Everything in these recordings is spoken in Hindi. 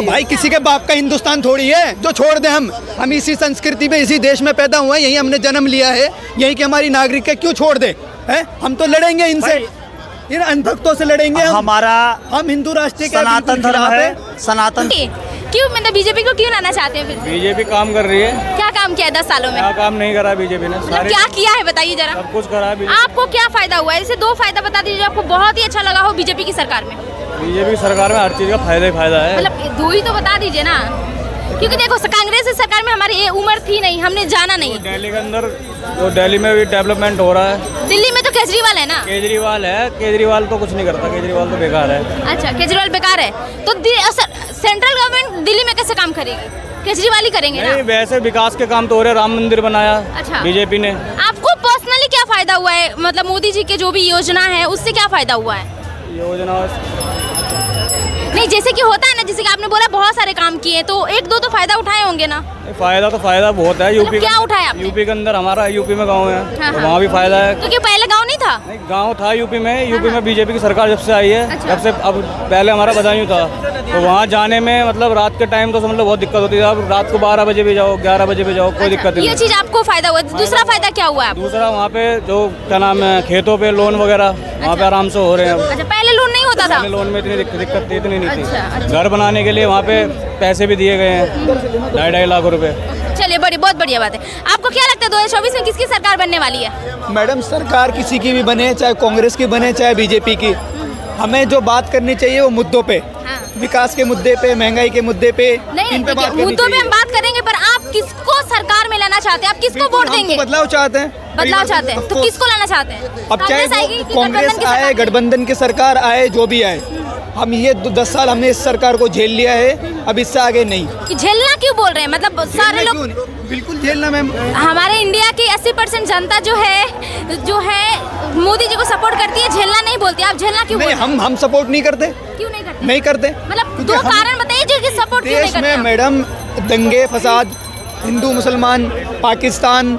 तो भाई किसी के बाप का हिंदुस्तान थोड़ी है जो छोड़ दे। हम इसी संस्कृति में इसी देश में पैदा हुए हैं, यहीं हमने जन्म लिया है, यहीं के हमारी नागरिक है, क्यों छोड़ दे हैं? हम तो लड़ेंगे इनसे, इन अंधभक्तों से लड़ेंगे। हम हिंदू राष्ट्रीय के सनातन धर्म है, सनातन। क्यों मतलब बीजेपी को क्यों लाना चाहते हैं? फिर बीजेपी काम कर रही है। क्या काम किया है 10 सालों में? क्या काम नहीं करा बीजेपी ने? मतलब क्या किया है बताइए जरा। सब कुछ करा है। आपको क्या फायदा हुआ है? जैसे 2 फायदा बता दीजिए आपको बहुत ही अच्छा लगा हो बीजेपी की सरकार में। बीजेपी सरकार में हर चीज का फायदा ही फायदा है। मतलब 2 ही तो बता दीजिए ना, क्योंकि देखो कांग्रेस की सरकार में हमारी ये उम्र थी नहीं, हमने जाना नहीं। दिल्ली के अंदर तो दिल्ली में भी डेवलपमेंट हो रहा है। दिल्ली में तो केजरीवाल है ना। केजरीवाल है, केजरीवाल तो कुछ नहीं करता, केजरीवाल तो बेकार है। अच्छा केजरीवाल बेकार है तो सेंट्रल गवर्नमेंट दिल्ली में कैसे काम करेगी? केजरीवाल ही करेंगे ना। नहीं, वैसे विकास के काम तो हो रहे। राम मंदिर बनाया अच्छा बीजेपी ने। आपको पर्सनली क्या फायदा हुआ है? मतलब मोदी जी के जो भी योजना है उससे क्या फायदा हुआ है? योजना नहीं जैसे कि होता है ना, जैसे कि आपने बोला बहुत सारे काम किए, तो 1-2 तो फायदा उठाए होंगे ना। फायदा तो फायदा बहुत है। यूपी क्या उठाया आपने? यूपी के अंदर हमारा यूपी में गाँव है, हाँ, तो हाँ। वहाँ भी फायदा है। क्योंकि पहले गाँव नहीं था। नहीं, गांव था यूपी में। यूपी में बीजेपी की सरकार जब से आई है, अच्छा। जब से अब पहले हमारा बदायूं था, तो वहाँ जाने में मतलब रात के टाइम तो समझ लो बहुत दिक्कत होती है। अब रात को 12 बजे भी जाओ, 11 बजे भी जाओ, कोई दिक्कत नहीं। ये चीज आपको फायदा हुआ। दूसरा फायदा क्या हुआ आपको? दूसरा वहाँ पे जो क्या नाम है, खेतों पे लोन वगैरह वहाँ पे आराम से हो रहे हैं। अच्छा पहले लोन नहीं होता था। पहले लोन में इतनी दिक्कत थी, इतनी नहीं थी। अच्छा। घर बनाने के लिए वहाँ पे पैसे भी दिए गए हैं, 2.5 लाख रुपए। चलिए बहुत बढ़िया बात है। आपको क्या लगता है 2024 में किसकी सरकार बनने वाली है? मैडम सरकार किसी की भी बने, चाहे कांग्रेस की बने चाहे बीजेपी की, हमें जो बात करनी चाहिए वो मुद्दों पे, हाँ। विकास के मुद्दे पे, महंगाई के मुद्दे पे, नहीं इन पे बात करनी मुद्दों पे चाहिए। हम बात करेंगे, पर आप किसको सरकार में लाना चाहते हैं? आप किसको वोट हम तो देंगे? बदलाव चाहते हैं। बदलाव चाहते हैं तो किसको लाना चाहते हैं? अब चाहे कांग्रेस आएगी कि कांग्रेस गठबंधन की आए, सरकार? गठबंधन की सरकार आए, जो भी आए, हम ये 10 साल हमने इस सरकार को झेल लिया है, अब इससे आगे नहीं। कि झेलना क्यों बोल रहे हैं? मतलब सारे लोग, बिल्कुल झेलना मैम। हमारे इंडिया की 80% जनता जो है मोदी जी को सपोर्ट करती है, झेलना नहीं बोलती। आप झेलना क्यों बोल नहीं, रहे हैं? हम सपोर्ट नहीं करते, क्यों नहीं करते? नहीं करते। मतलब क्योंकि 2 हम कारण बताइए जो कि सपोर्ट क्यों नहीं देश करते में आप? मैडम दंगे फसाद, हिंदू मुसलमान, पाकिस्तान,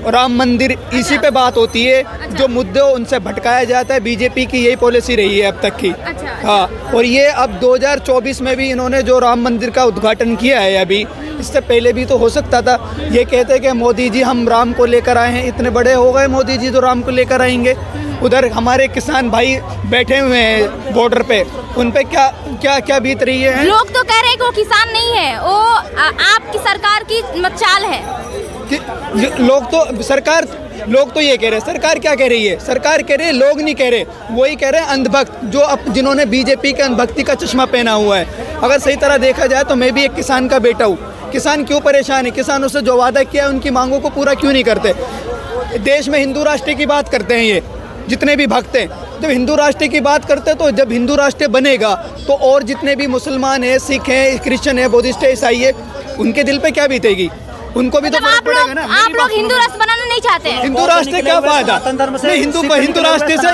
राम मंदिर, इसी पे बात होती है। जो मुद्दे उनसे भटकाया जाता है। बीजेपी की यही पॉलिसी रही है अब तक की। अच्छा। हाँ, और ये अब 2024 में भी इन्होंने जो राम मंदिर का उद्घाटन किया है, अभी इससे पहले भी तो हो सकता था। ये कहते हैं कि मोदी जी हम राम को लेकर आए हैं, इतने बड़े हो गए मोदी जी तो राम को लेकर आएंगे। उधर हमारे किसान भाई बैठे हुए हैं बॉर्डर पे, उन पे क्या क्या क्या बीत रही है। लोग तो कह रहे हैं कि वो किसान नहीं है, वो आपकी सरकार की चाल है। लोग तो ये कह रहे हैं। सरकार क्या कह रही है? सरकार कह रही है, लोग नहीं कह रहे, वही कह रहे हैं अंधभक्त, जो जिन्होंने बीजेपी के अंधभक्ति का चश्मा पहना हुआ है। अगर सही तरह देखा जाए तो मैं भी एक किसान का बेटा हूँ। किसान क्यों परेशान है? किसानों से जो वादा किया है उनकी मांगों को पूरा क्यों नहीं करते? देश में हिंदू राष्ट्र की बात करते हैं ये जितने भी भक्त हैं। जब हिंदू राष्ट्र की बात करते हैं तो जब हिंदू राष्ट्र बनेगा तो और जितने भी मुसलमान हैं, सिख हैं, क्रिश्चियन है, बुद्धिस्ट है, ईसाई है, उनके दिल पे क्या बीतेगी? उनको भी तो फर्क पड़ेगा ना। आप लोग हिंदू राष्ट्र बनाना नहीं चाहते हैं? हिंदू राष्ट्र क्या फायदा?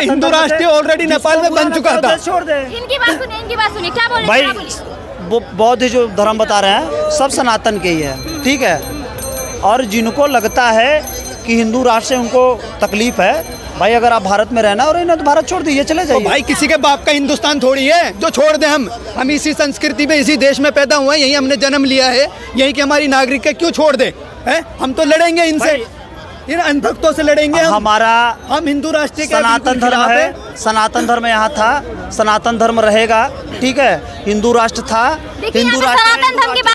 हिंदू राष्ट्र ऑलरेडी नेपाल में बन चुका था। इनकी बात सुनिए क्या बोल रहे भाई हैं? क्या बोलिए? वो बौद्ध जो धर्म बता रहे हैं सब सनातन के ही है, ठीक है। और जिनको लगता है कि हिंदू राष्ट्र से उनको तकलीफ है, भाई अगर आप भारत में रहना और इन्हें तो भारत छोड़ दीजिए, चले तो जाइए। भाई किसी के बाप का हिंदुस्तान थोड़ी है जो छोड़ दे। हम इसी संस्कृति में इसी देश में पैदा हुए हैं, यहीं हमने जन्म लिया है, यहीं के हमारी नागरिक है, क्यों छोड़ दे हैं? हम तो लड़ेंगे इनसे, इन अंधभक्तों से लड़ेंगे। हम हिंदू राष्ट्र के सनातन धर्म है, सनातन धर्म यहाँ था, सनातन धर्म रहेगा, ठीक है। हिंदू राष्ट्र था, देखिए हिंदू यहाँ पे राष्ट्र सनातन धर्म की